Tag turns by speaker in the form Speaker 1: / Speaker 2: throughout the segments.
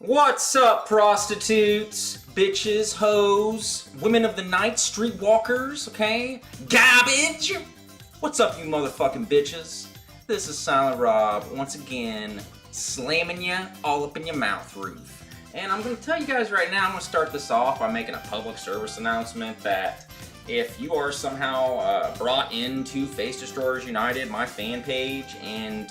Speaker 1: What's up, prostitutes, bitches, hoes, women of the night, streetwalkers, okay? Garbage! What's up, you motherfucking bitches? This is Silent Rob, once again, slamming ya all up in your mouth roof. And I'm gonna tell you guys right now, I'm gonna start this off by making a public service announcement that if you are somehow brought into Face Destroyers United, my fan page, and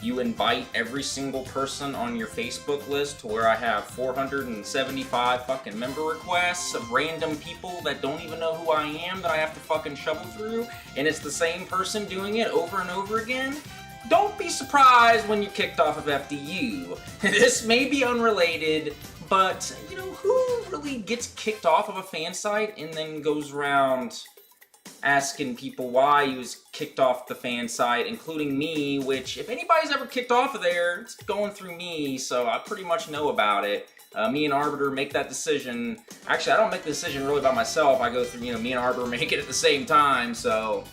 Speaker 1: you invite every single person on your Facebook list to where I have 475 fucking member requests of random people that don't even know who I am that I have to fucking shovel through, and it's the same person doing it over and over again, don't be surprised when you're kicked off of FDU. This may be unrelated, but, you know, who really gets kicked off of a fan site and then goes around asking people why he was kicked off the fan site, including me, which, if anybody's ever kicked off of there, it's going through me, so I pretty much know about it. Me and Arbiter make that decision. Actually, I don't make the decision really by myself. I go through, you know, me and Arbiter make it at the same time, so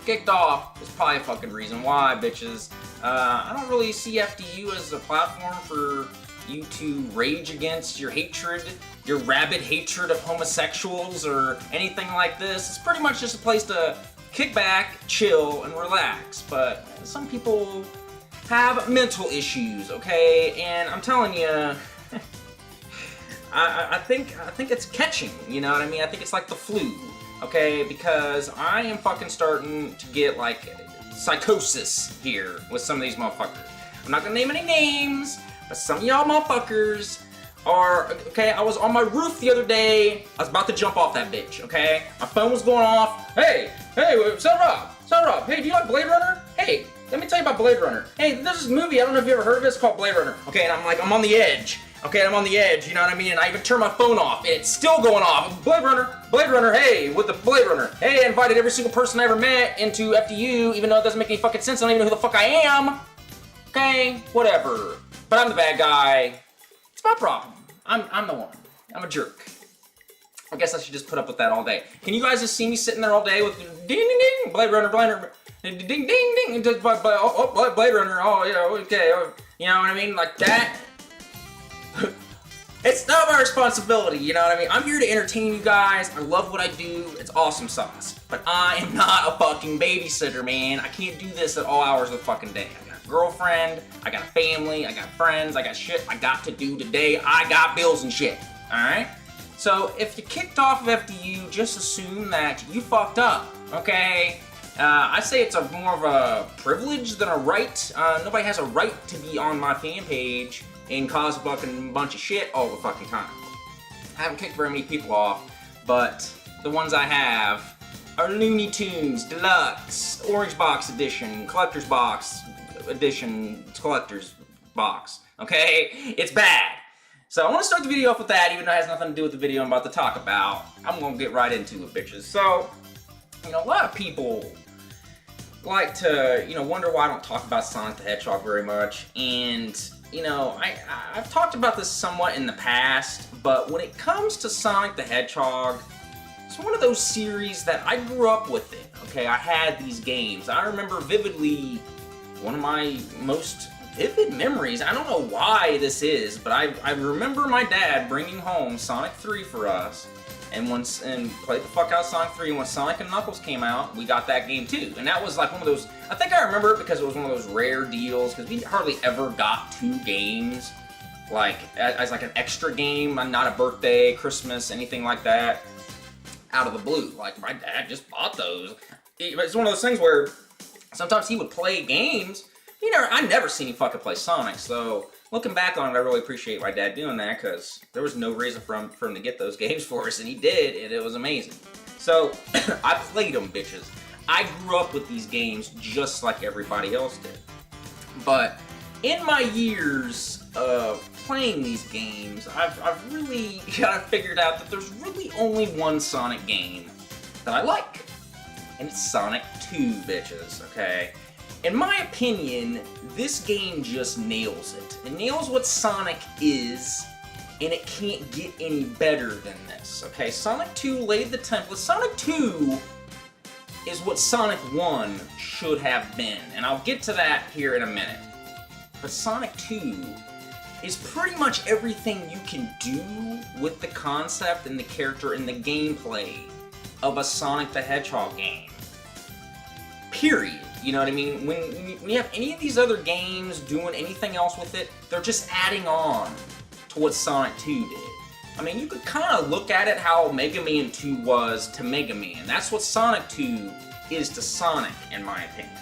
Speaker 1: kicked off is probably a fucking reason why, bitches. I don't really see FDU as a platform for you to rage against your hatred, your rabid hatred of homosexuals or anything like this. It's pretty much just a place to kick back, chill, and relax. But some people have mental issues, okay? And I'm telling you, I think it's catching, you know what I mean? I think it's like the flu, okay? Because I am fucking starting to get like psychosis here with some of these motherfuckers. I'm not gonna name any names, but some of y'all motherfuckers are, okay, I was on my roof the other day, I was about to jump off that bitch, okay? My phone was going off. Hey, Son Rob, hey, do you like Blade Runner? Hey, let me tell you about Blade Runner. Hey, there's this movie, I don't know if you ever heard of it, it's called Blade Runner. Okay, and I'm on the edge. Okay, I'm on the edge, you know what I mean? And I even turned my phone off, and it's still going off. Blade Runner, hey, with the Blade Runner. Hey, I invited every single person I ever met into FDU, even though it doesn't make any fucking sense, I don't even know who the fuck I am. Okay, whatever. But I'm the bad guy. It's my problem. I'm the one. I'm a jerk. I guess I should just put up with that all day. Can you guys just see me sitting there all day with ding ding ding, Blade Runner, ding ding ding, Blade Runner, oh yeah, okay, you know what I mean, like that. It's not my responsibility, you know what I mean? I'm here to entertain you guys. I love what I do. It's awesome sauce. But I am not a fucking babysitter, man. I can't do this at all hours of the fucking day. I got a girlfriend, I got a family, I got friends, I got shit I got to do today. I got bills and shit, alright? So if you kicked off of FDU, just assume that you fucked up, okay? I say it's more of a privilege than a right. Nobody has a right to be on my fan page and cause a fucking bunch of shit all the fucking time. I haven't kicked very many people off, but the ones I have are Looney Tunes, Deluxe, Orange Box Edition, Collector's Box Edition, Collector's Box, okay? It's bad. So I want to start the video off with that, even though it has nothing to do with the video I'm about to talk about. I'm going to get right into it, bitches. So, you know, a lot of people like to, you know, wonder why I don't talk about Sonic the Hedgehog very much, and you know, I've talked about this somewhat in the past, but when it comes to Sonic the Hedgehog, it's one of those series that I grew up with it, okay? I had these games. I remember vividly, one of my most vivid memories, I don't know why this is, but I remember my dad bringing home Sonic 3 for us, and played the fuck out Sonic 3, and when Sonic and Knuckles came out, we got that game too. And that was like one of those, I think I remember it because it was one of those rare deals, because we hardly ever got 2 games, like, as like an extra game, not a birthday, Christmas, anything like that, out of the blue. Like, my dad just bought those. It's one of those things where sometimes he would play games, I never seen him fucking play Sonic, so looking back on it, I really appreciate my dad doing that, because there was no reason for him to get those games for us, and he did, and it was amazing. So, I played them, bitches. I grew up with these games just like everybody else did. But in my years of playing these games, I've really kind of figured out that there's really only one Sonic game that I like, and it's Sonic 2, bitches, okay? In my opinion, this game just nails it. It nails what Sonic is, and it can't get any better than this, okay? Sonic 2 laid the template. Sonic 2 is what Sonic 1 should have been, and I'll get to that here in a minute. But Sonic 2 is pretty much everything you can do with the concept and the character and the gameplay of a Sonic the Hedgehog game. Period. You know what I mean? When you have any of these other games doing anything else with it, they're just adding on to what Sonic 2 did. I mean, you could kind of look at it how Mega Man 2 was to Mega Man. That's what Sonic 2 is to Sonic, in my opinion.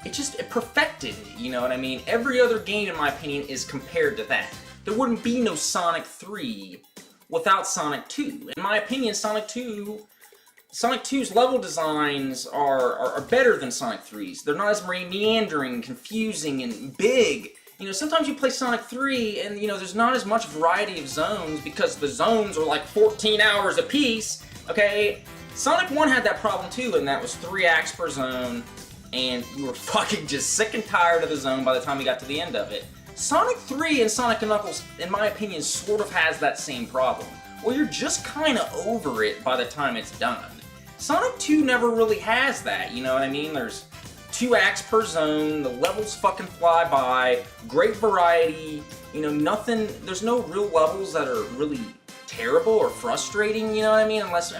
Speaker 1: It perfected it, you know what I mean? Every other game, in my opinion, is compared to that. There wouldn't be no Sonic 3 without Sonic 2. In my opinion, Sonic 2's level designs are better than Sonic 3's. They're not as meandering, confusing, and big. You know, sometimes you play Sonic 3 and, you know, there's not as much variety of zones because the zones are like 14 hours apiece, okay? Sonic 1 had that problem too, and that was 3 acts per zone, and you were fucking just sick and tired of the zone by the time you got to the end of it. Sonic 3 and Sonic & Knuckles, in my opinion, sort of has that same problem, where you're just kind of over it by the time it's done. Sonic 2 never really has that, you know what I mean? There's 2 acts per zone, the levels fucking fly by, great variety, you know, there's no real levels that are really terrible or frustrating, you know what I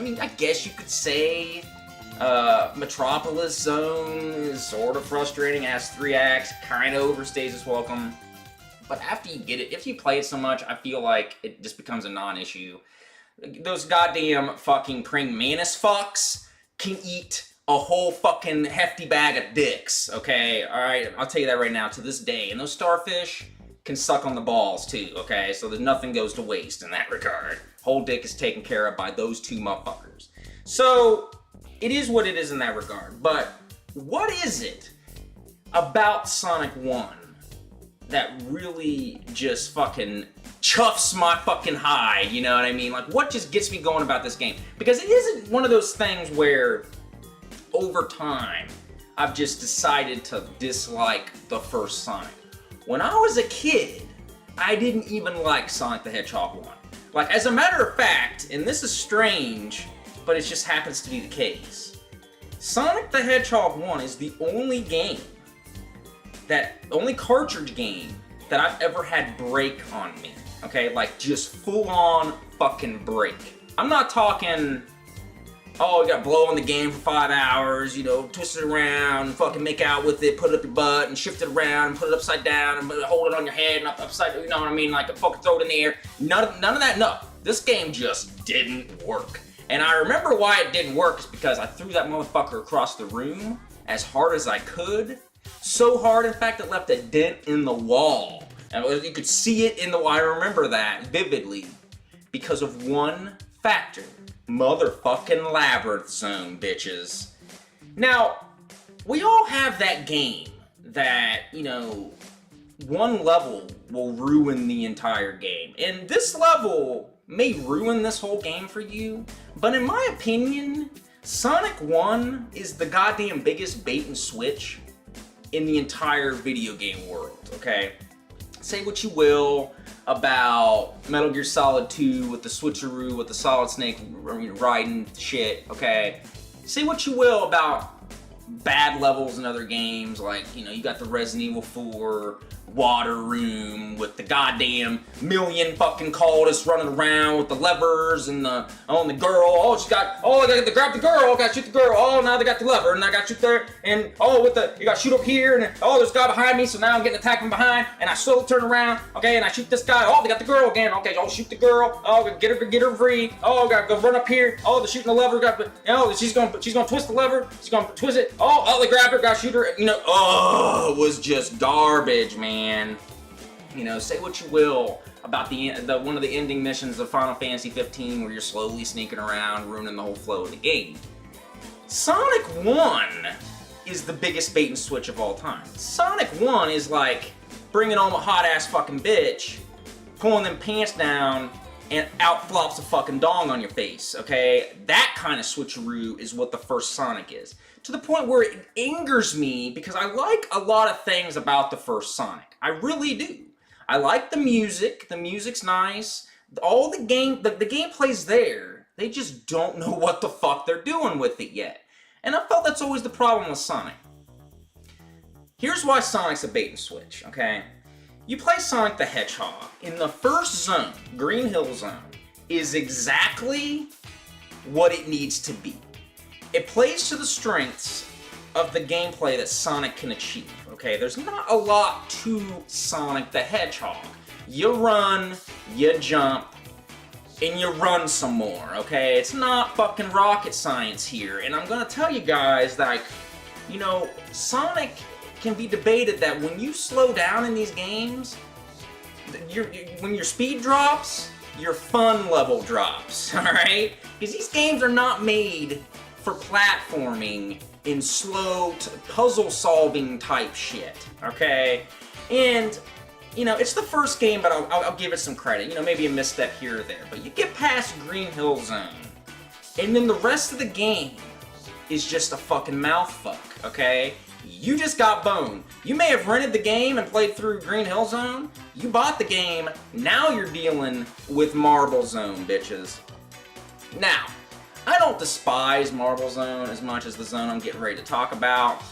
Speaker 1: mean? I guess you could say Metropolis Zone is sort of frustrating, it has 3 acts, kind of overstays its welcome. But after you get it, if you play it so much, I feel like it just becomes a non-issue. Those goddamn fucking praying mantis fucks can eat a whole fucking hefty bag of dicks, okay? Alright, I'll tell you that right now, to this day. And those starfish can suck on the balls too, okay? So that nothing goes to waste in that regard. Whole dick is taken care of by those 2 motherfuckers. So, it is what it is in that regard. But, what is it about Sonic 1 that really just fucking chuffs my fucking hide, you know what I mean? Like, what just gets me going about this game? Because it isn't one of those things where, over time, I've just decided to dislike the first Sonic. When I was a kid, I didn't even like Sonic the Hedgehog 1. Like, as a matter of fact, and this is strange, but it just happens to be the case, Sonic the Hedgehog 1 is the only cartridge game that I've ever had break on me, okay? Like, just full-on fucking break. I'm not talking, oh, you gotta blow on the game for 5 hours, you know, twist it around, fucking make out with it, put it up your butt, and shift it around, and put it upside down, and hold it on your head, and upside, you know what I mean? Like, fucking throw it in the air. None of that, no. This game just didn't work. And I remember why it didn't work is because I threw that motherfucker across the room as hard as I could. So hard, in fact, it left a dent in the wall. And you could see it in the wall. I remember that vividly because of one factor. Motherfucking Labyrinth Zone, bitches. Now, we all have that game that, you know, one level will ruin the entire game. And this level may ruin this whole game for you, but in my opinion, Sonic 1 is the goddamn biggest bait and switch in the entire video game world, okay? Say what you will about Metal Gear Solid 2 with the switcheroo, with the Solid Snake riding shit, okay? Say what you will about bad levels in other games, like, you know, you got the Resident Evil 4 water room with the goddamn million fucking cultists running around with the levers and the girl. I gotta grab the girl, I gotta shoot the girl. Oh, now they got the lever, and I gotta shoot there, and you gotta shoot up here, and there's a guy behind me, so now I'm getting attacked from behind, and I slowly turn around, okay, and I shoot this guy. Oh, they got the girl again. Okay, I'll shoot the girl. Oh, get her free. Oh, gotta go run up here. Oh, they're shooting the lever. She's gonna twist the lever. She's gonna twist it. Oh, they grabbed her. Gotta shoot her. You know, it was just garbage, man. You know, say what you will about one of the ending missions of Final Fantasy 15 where you're slowly sneaking around, ruining the whole flow of the game. Sonic 1 is the biggest bait and switch of all time. Sonic 1 is like bringing on a hot-ass fucking bitch, pulling them pants down, and out flops a fucking dong on your face, okay? That kind of switcheroo is what the first Sonic is. To the point where it angers me because I like a lot of things about the first Sonic. I really do. I like the music. The music's nice. All the gameplay's there. They just don't know what the fuck they're doing with it yet. And I felt that's always the problem with Sonic. Here's why Sonic's a bait and switch, okay? You play Sonic the Hedgehog. In the first zone, Green Hill Zone, is exactly what it needs to be. It plays to the strengths of the gameplay that Sonic can achieve, okay? There's not a lot to Sonic the Hedgehog. You run, you jump, and you run some more, okay? It's not fucking rocket science here, and I'm gonna tell you guys that, like, you know, Sonic can be debated that when you slow down in these games, when your speed drops, your fun level drops, alright? Because these games are not made for platforming in slow puzzle-solving type shit, okay? And, you know, it's the first game, but I'll give it some credit. You know, maybe a misstep here or there. But you get past Green Hill Zone, and then the rest of the game is just a fucking mouthfuck, okay? You just got boned. You may have rented the game and played through Green Hill Zone. You bought the game, now you're dealing with Marble Zone, bitches. Now, I don't despise Marble Zone as much as the zone I'm getting ready to talk about,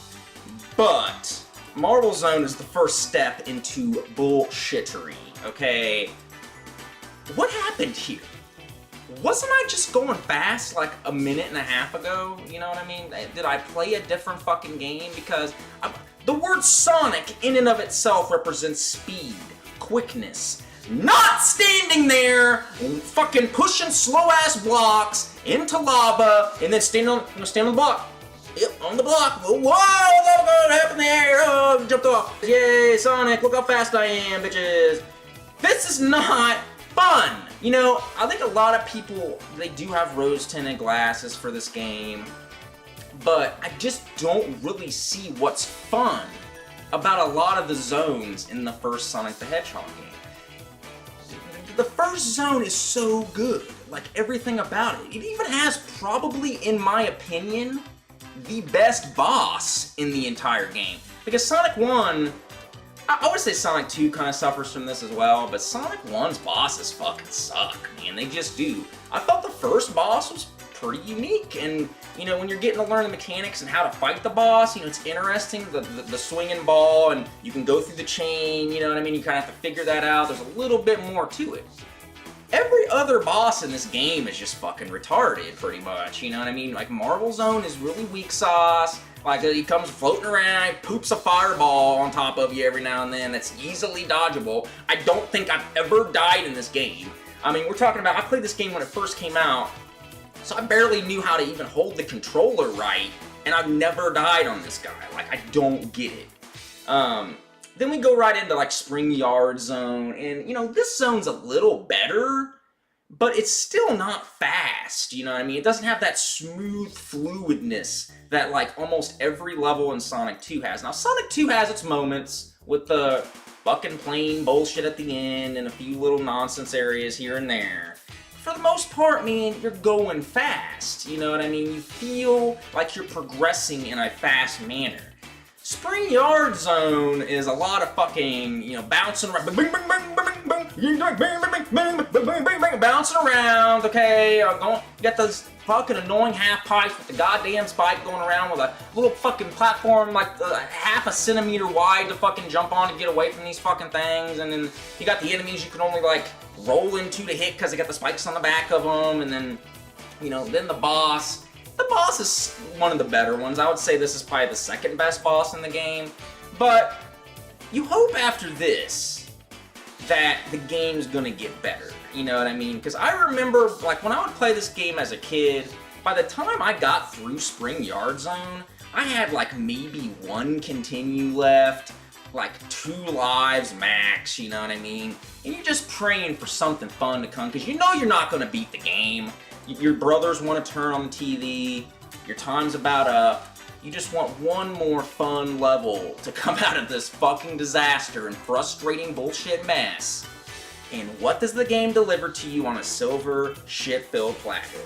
Speaker 1: but Marble Zone is the first step into bullshittery, okay? What happened here? Wasn't I just going fast like a minute and a half ago? You know what I mean? Did I play a different fucking game? Because the word Sonic in and of itself represents speed, quickness, not standing there fucking pushing slow-ass blocks into lava and then stand on the block. Yep, on the block. Whoa, what happened there? Oh, jumped off. Yay, Sonic, look how fast I am, bitches. This is not fun. You know, I think a lot of people, they do have rose-tinted glasses for this game, but I just don't really see what's fun about a lot of the zones in the first Sonic the Hedgehog game. The first zone is so good, like everything about it. It even has probably, in my opinion, the best boss in the entire game. Because Sonic 1, I would say Sonic 2 kind of suffers from this as well, but Sonic 1's bosses fucking suck, man. They just do. I thought the first boss was pretty unique, and, you know, when you're getting to learn the mechanics and how to fight the boss, you know, it's interesting, the swinging ball, and you can go through the chain, you know what I mean? You kind of have to figure that out. There's a little bit more to it. Every other boss in this game is just fucking retarded, pretty much, you know what I mean? Like, Marble Zone is really weak sauce. Like, he comes floating around, poops a fireball on top of you every now and then that's easily dodgeable. I don't think I've ever died in this game. I mean, we're talking about, I played this game when it first came out, so I barely knew how to even hold the controller right, and I've never died on this guy. Like, I don't get it. Then we go right into, like, Spring Yard Zone, and, you know, this zone's a little better, but it's still not fast, you know what I mean? It doesn't have that smooth fluidness that, like, almost every level in Sonic 2 has. Now, Sonic 2 has its moments with the fucking plain bullshit at the end and a few little nonsense areas here and there. For the most part, man, you're going fast, you know what I mean? You feel like you're progressing in a fast manner. Spring Yard Zone is a lot of fucking, you know, bouncing around, bouncing around, okay, you got those fucking annoying half pipes with the goddamn spike going around with a little fucking platform like half a centimeter wide to fucking jump on to get away from these fucking things, and then you got the enemies you can only like roll into to hit because they got the spikes on the back of them, and then, you know, then the boss. The boss is one of the better ones. I would say this is probably the second best boss in the game. But you hope after this that the game's gonna get better. You know what I mean? Because I remember, like, when I would play this game as a kid, by the time I got through Spring Yard Zone, I had, like, maybe one continue left, like 2 lives max, you know what I mean? And you're just praying for something fun to come, because you know you're not gonna beat the game. Your brothers want to turn on the TV, your time's about up, you just want one more fun level to come out of this fucking disaster and frustrating bullshit mess. And what does the game deliver to you on a silver shit-filled platter?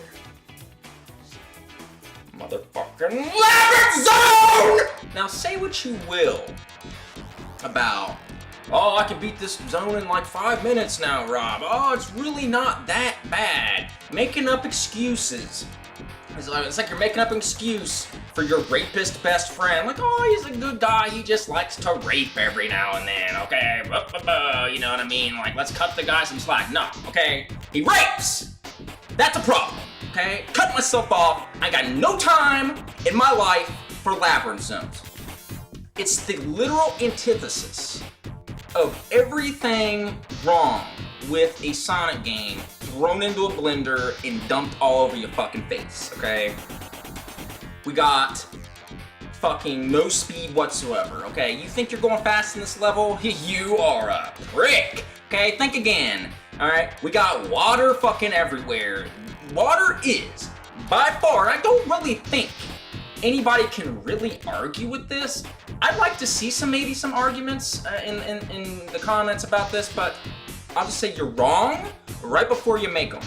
Speaker 1: Motherfucking Labyrinth Zone! Now say what you will about, oh, I can beat this zone in like 5 minutes now, Rob. Oh, it's really not that bad. Making up excuses. It's like you're making up an excuse for your rapist best friend. Like, oh, he's a good guy, he just likes to rape every now and then, okay? You know what I mean? Like, let's cut the guy some slack. No, okay? He rapes! That's a problem, okay? Cut myself off. I got no time in my life for Labyrinth zones. It's the literal antithesis of everything wrong with a Sonic game thrown into a blender and dumped all over your fucking face, okay? We got fucking no speed whatsoever, okay? You think you're going fast in this level? You are a prick, okay? Think again, alright? We got water fucking everywhere. Water is, by far, and I don't really think anybody can really argue with this. I'd like to see maybe some arguments in the comments about this, but I'll just say you're wrong right before you make them.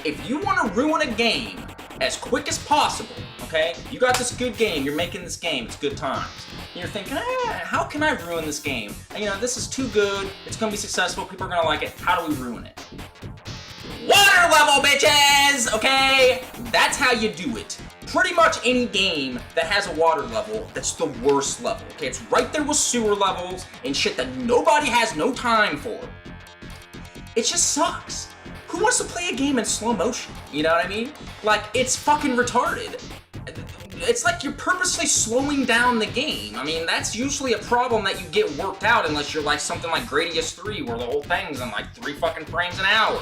Speaker 1: If you want to ruin a game as quick as possible, okay? You got this good game, you're making this game, it's good times. And you're thinking, how can I ruin this game? And, you know, this is too good, it's gonna be successful, people are gonna like it, how do we ruin it? Water level, bitches! Okay? That's how you do it. Pretty much any game that has a water level, that's the worst level, okay? It's right there with sewer levels and shit that nobody has no time for. It just sucks. Who wants to play a game in slow motion? You know what I mean? Like, it's fucking retarded. It's like you're purposely slowing down the game. I mean, that's usually a problem that you get worked out unless you're like something like Gradius 3, where the whole thing's in like 3 fucking frames an hour.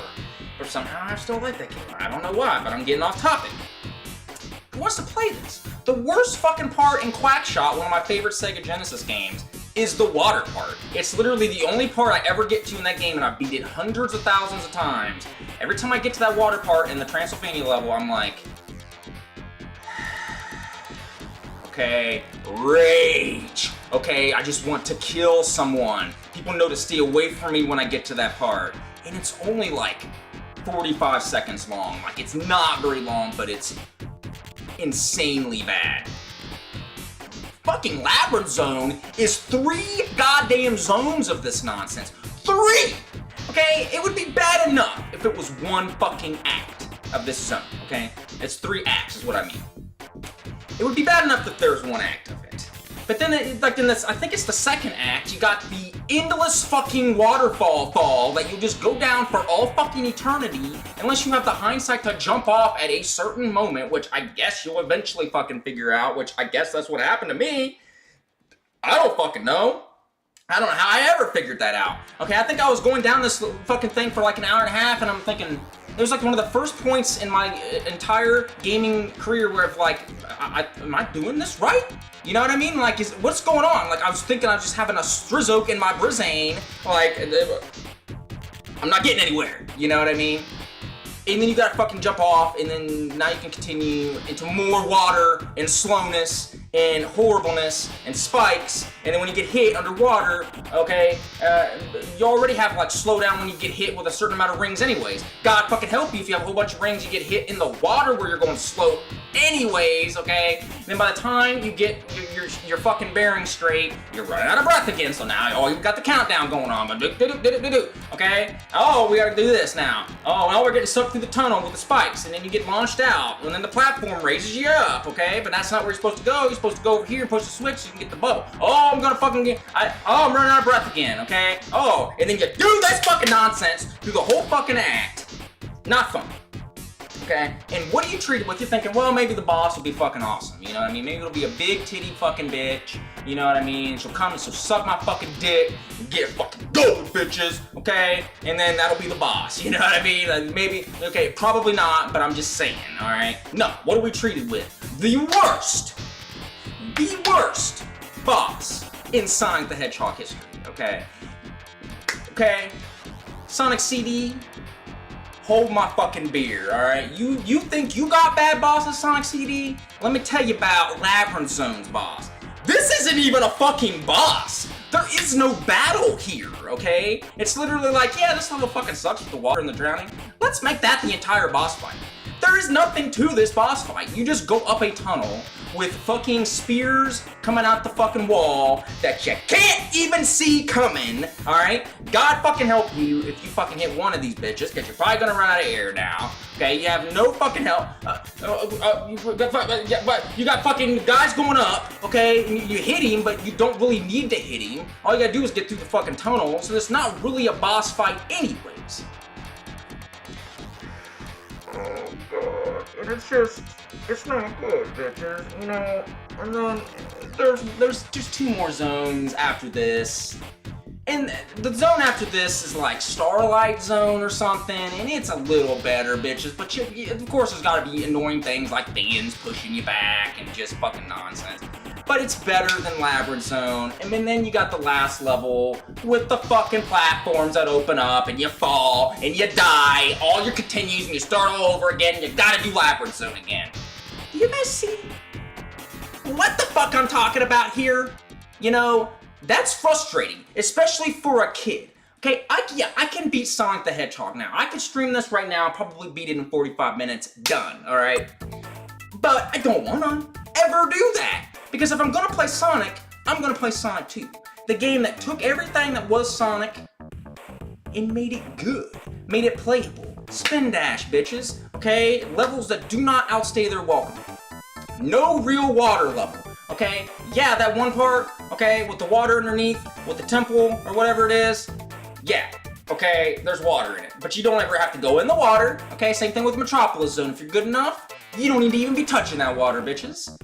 Speaker 1: But somehow I still like that game. I don't know why, but I'm getting off topic. Who wants to play this? The worst fucking part in Quackshot, one of my favorite Sega Genesis games, is the water part. It's literally the only part I ever get to in that game, and I've beat it hundreds of thousands of times. Every time I get to that water part in the Transylvania level, I'm like, okay, rage. Okay, I just want to kill someone. People know to stay away from me when I get to that part. And it's only like 45 seconds long. Like, it's not very long, but it's insanely bad. Fucking Labyrinth Zone is 3 goddamn zones of this nonsense. 3! Okay? It would be bad enough if it was 1 fucking act of this zone, okay? It's 3 acts is what I mean. It would be bad enough that there's 1 act of it. But then, like in this, I think it's the 2nd act, you got the endless fucking waterfall fall that you just go down for all fucking eternity, unless you have the hindsight to jump off at a certain moment, which I guess you'll eventually fucking figure out, which I guess that's what happened to me. I don't fucking know. I don't know how I ever figured that out. Okay, I think I was going down this fucking thing for like an hour and a half, and I'm thinking, it was like one of the first points in my entire gaming career where I've like, am I doing this right? You know what I mean? Like, what's going on? Like, I was thinking I was just having a strizoke in my brizane. Like, I'm not getting anywhere. You know what I mean? And then you gotta fucking jump off, and then now you can continue into more water and slowness and horribleness and spikes, and then when you get hit underwater, okay, you already have like slowdown when you get hit with a certain amount of rings anyways. God fucking help you if you have a whole bunch of rings, you get hit in the water where you're going slow anyways, okay? And then by the time you get your fucking bearings straight, you're running out of breath again, so now, you've got the countdown going on, okay? Oh, we gotta do this now. Oh, now we're getting sucked through the tunnel with the spikes, and then you get launched out, and then the platform raises you up, okay? But that's not where you're supposed to go. You're supposed to go over here and push the switch so you can get the bubble. Oh, I'm gonna fucking get, I'm running out of breath again, okay? Oh, and then you do this fucking nonsense through the whole fucking act. Not fun. Okay? And what are you treated with? You're thinking, well, maybe the boss will be fucking awesome. You know what I mean? Maybe it'll be a big titty fucking bitch. You know what I mean? She'll come and she'll suck my fucking dick and get fucking gold, bitches. Okay? And then that'll be the boss. You know what I mean? Like maybe, okay, probably not, but I'm just saying, alright? No, what are we treated with? The worst boss in Sonic the Hedgehog history, okay? Okay? Sonic CD, hold my fucking beer, alright? You think you got bad bosses, Sonic CD? Let me tell you about Labyrinth Zone's boss. This isn't even a fucking boss! There is no battle here, okay? It's literally like, yeah, this level fucking sucks with the water and the drowning. Let's make that the entire boss fight. There is nothing to this boss fight. You just go up a tunnel with fucking spears coming out the fucking wall that you can't even see coming, alright? God fucking help you if you fucking hit one of these bitches, because you're probably gonna run out of air now, okay? You have no fucking help. But you got fucking guys going up, okay? And you hit him, but you don't really need to hit him. All you gotta do is get through the fucking tunnel, so it's not really a boss fight anyways. Oh god, and it's not good, bitches, you know. And then there's just 2 more zones after this. And the zone after this is like Starlight Zone or something, and it's a little better, bitches. But you, of course, there's gotta be annoying things like fans pushing you back and just fucking nonsense. But it's better than Labyrinth Zone. And then you got the last level with the fucking platforms that open up and you fall and you die. All your continues and you start all over again. You gotta do Labyrinth Zone again. Do you guys see what the fuck I'm talking about here? You know, that's frustrating, especially for a kid. Okay, I can beat Sonic the Hedgehog now. I can stream this right now, probably beat it in 45 minutes, done, alright? But I don't wanna ever do that. Because if I'm gonna play Sonic, I'm gonna play Sonic 2. The game that took everything that was Sonic and made it good. Made it playable. Spin dash, bitches. Okay? Levels that do not outstay their welcome. No real water level. Okay? Yeah, that one part, okay, with the water underneath, with the temple, or whatever it is. Yeah. Okay, there's water in it. But you don't ever have to go in the water. Okay, same thing with Metropolis Zone. If you're good enough, you don't need to even be touching that water, bitches.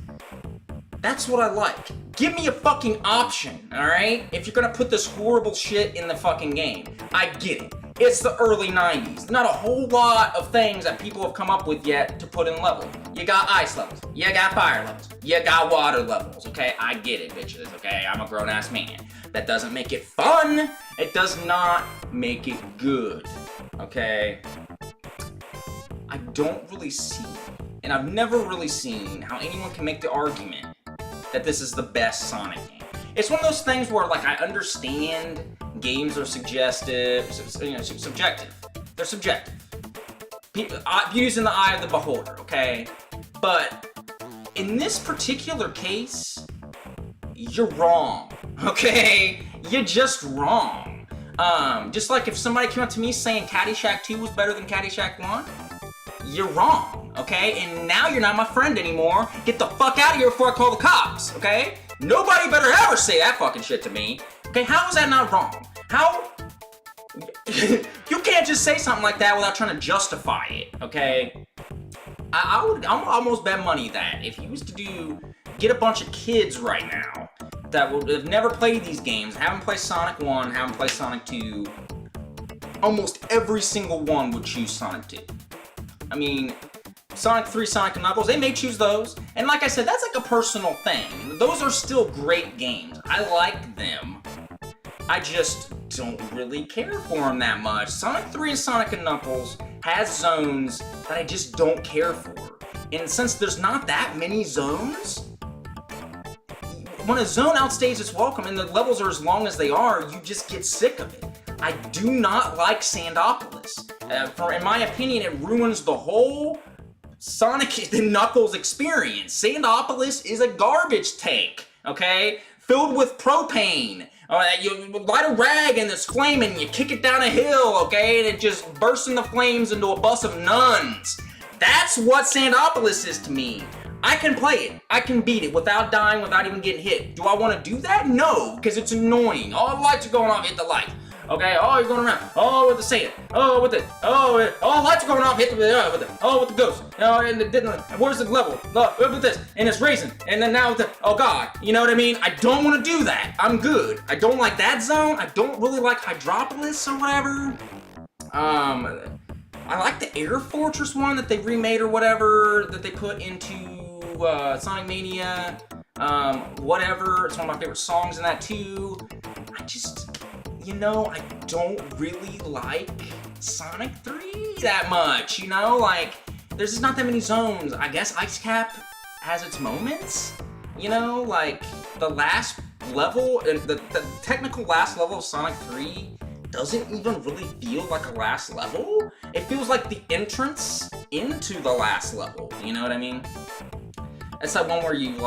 Speaker 1: That's what I like. Give me a fucking option, alright? If you're gonna put this horrible shit in the fucking game. I get it. It's the early 90s. Not a whole lot of things that people have come up with yet to put in level. You got ice levels. You got fire levels. You got water levels, okay? I get it, bitches, okay? I'm a grown-ass man. That doesn't make it fun. It does not make it good, okay? I don't really see, and I've never really seen how anyone can make the argument that this is the best Sonic game. It's one of those things where, like, I understand games are subjective. They're subjective. Views in the eye of the beholder, okay? But in this particular case, you're wrong, okay? You're just wrong. Just like if somebody came up to me saying Caddyshack 2 was better than Caddyshack 1, you're wrong, okay? And now you're not my friend anymore. Get the fuck out of here before I call the cops, okay? Nobody better ever say that fucking shit to me. Okay, how is that not wrong? How? You can't just say something like that without trying to justify it, okay? I would almost bet money that if you was to get a bunch of kids right now that would have never played these games, haven't played Sonic 1, haven't played Sonic 2, almost every single one would choose Sonic 2. I mean, Sonic 3, Sonic and Knuckles, they may choose those. And like I said, that's like a personal thing. Those are still great games. I like them. I just don't really care for them that much. Sonic 3 and Sonic and Knuckles has zones that I just don't care for. And since there's not that many zones, when a zone outstays its welcome and the levels are as long as they are, you just get sick of it. I do not like Sandopolis. In my opinion, it ruins the whole Sonic and Knuckles experience. Sandopolis is a garbage tank, okay? Filled with propane. You light a rag and it's flaming, you kick it down a hill, okay? And it just bursts into flames into a bus of nuns. That's what Sandopolis is to me. I can play it. I can beat it without dying, without even getting hit. Do I want to do that? No, because it's annoying. All the lights are going off, hit the light. Okay, oh, you're going around. Oh, with the sand. Oh, with it. Oh, lights are going off, hit the, with it. Oh, with the ghost. Oh, and it didn't, where's the level? Look, with this, and it's racing. And then now with the, oh God, you know what I mean? I don't want to do that. I'm good. I don't like that zone. I don't really like Hydropolis or whatever. I like the Air Fortress one that they remade or whatever, that they put into Sonic Mania. Whatever. It's one of my favorite songs in that too. I just, you know, I don't really like Sonic 3 that much, you know? Like, there's just not that many zones. I guess Ice Cap has its moments, you know? Like, the last level, the technical last level of Sonic 3 doesn't even really feel like a last level. It feels like the entrance into the last level, you know what I mean? It's that one where you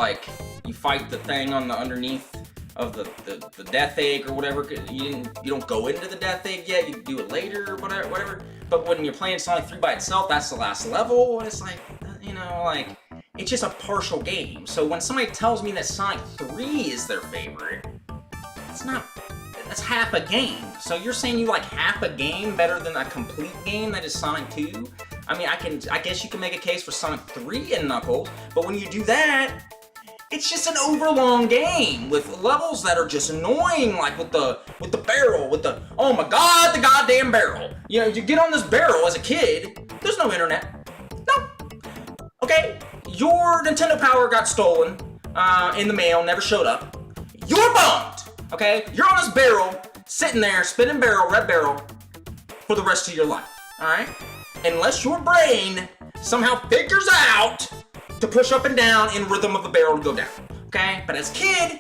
Speaker 1: fight the thing on the underneath of the death egg or whatever. You don't go into the death egg yet, you do it later or whatever. But when you're playing Sonic 3 by itself, that's the last level, and it's like, you know, like, it's just a partial game. So when somebody tells me that Sonic 3 is their favorite, that's half a game. So you're saying you like half a game better than a complete game that is Sonic 2? I mean, I guess you can make a case for Sonic 3 and Knuckles, but when you do that, it's just an overlong game with levels that are just annoying, like with the barrel, oh my god, the goddamn barrel. You know, you get on this barrel as a kid, there's no internet. No. Okay, your Nintendo Power got stolen in the mail, never showed up. You're bummed, okay? You're on this barrel, sitting there, spinning barrel, red barrel, for the rest of your life, alright? Unless your brain somehow figures out to push up and down in rhythm of the barrel to go down, okay? But as a kid,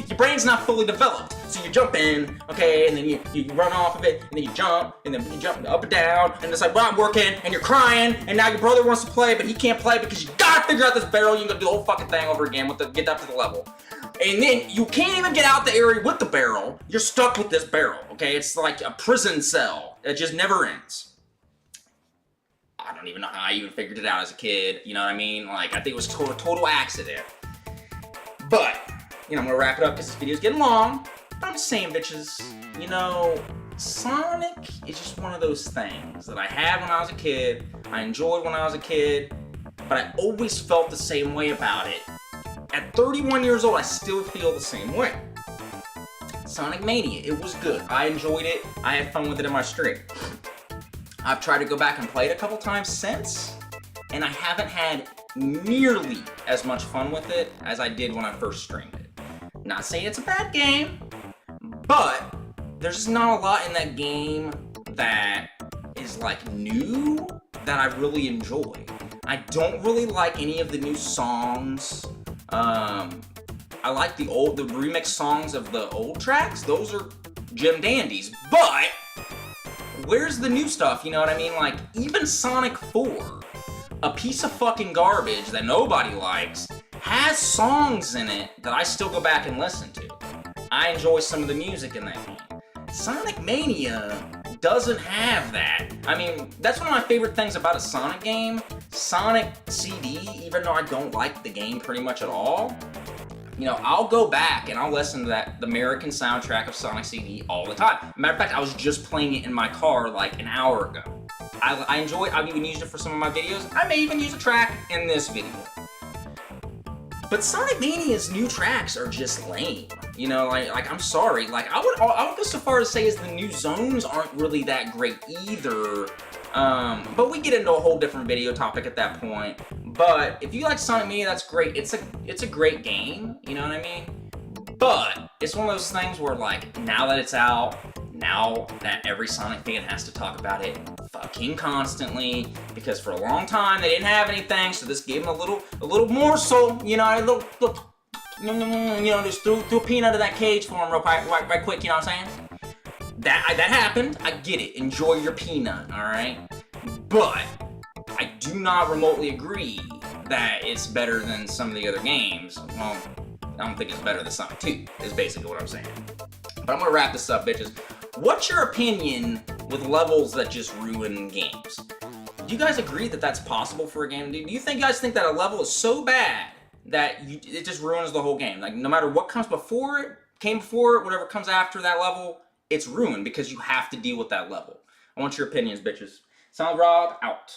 Speaker 1: your brain's not fully developed. So you jump in, okay, and then you run off of it, and then you jump, and then you jump up and down, and it's like, well, I'm working, and you're crying, and now your brother wants to play, but he can't play because you gotta figure out this barrel, you gotta do the whole fucking thing over again get up to the level. And then you can't even get out the area with the barrel, you're stuck with this barrel, okay? It's like a prison cell. It just never ends. I don't even know how I even figured it out as a kid, you know what I mean? Like, I think it was a total accident. But, you know, I'm gonna wrap it up because this video's getting long. But I'm just saying, bitches, you know, Sonic is just one of those things that I had when I was a kid, I enjoyed when I was a kid, but I always felt the same way about it. At 31 years old, I still feel the same way. Sonic Mania, it was good. I enjoyed it. I had fun with it in my stream. I've tried to go back and play it a couple times since, and I haven't had nearly as much fun with it as I did when I first streamed it. Not saying it's a bad game, but there's just not a lot in that game that is like new that I really enjoy. I don't really like any of the new songs. I like the remix songs of the old tracks. Those are Jim Dandies, but where's the new stuff, you know what I mean? Like, even Sonic 4, a piece of fucking garbage that nobody likes, has songs in it that I still go back and listen to. I enjoy some of the music in that game. Sonic Mania doesn't have that. I mean, that's one of my favorite things about a Sonic game. Sonic CD, even though I don't like the game pretty much at all, you know, I'll go back and I'll listen to the American soundtrack of Sonic CD all the time. Matter of fact, I was just playing it in my car like an hour ago. I enjoy it. I've even used it for some of my videos. I may even use a track in this video. But Sonic Mania's new tracks are just lame. You know, like I'm sorry. Like, I would go so far as to say is the new zones aren't really that great either. But we get into a whole different video topic at that point. But if you like Sonic Mania, that's great. It's a great game, you know what I mean? But it's one of those things where, like, now that it's out, now that every Sonic fan has to talk about it fucking constantly, because for a long time they didn't have anything, so this gave them a little morsel, you know, a little you know, just threw a peanut in that cage for them right quick, you know what I'm saying? That happened. I get it. Enjoy your peanut, alright? But I do not remotely agree that it's better than some of the other games. Well, I don't think it's better than Sonic 2, is basically what I'm saying. But I'm gonna wrap this up, bitches. What's your opinion with levels that just ruin games? Do you guys agree that that's possible for a game? Do you guys think that a level is so bad that it just ruins the whole game? Like, no matter what comes before it, whatever comes after that level, it's ruined because you have to deal with that level. I want your opinions, bitches. Sound Rob, out.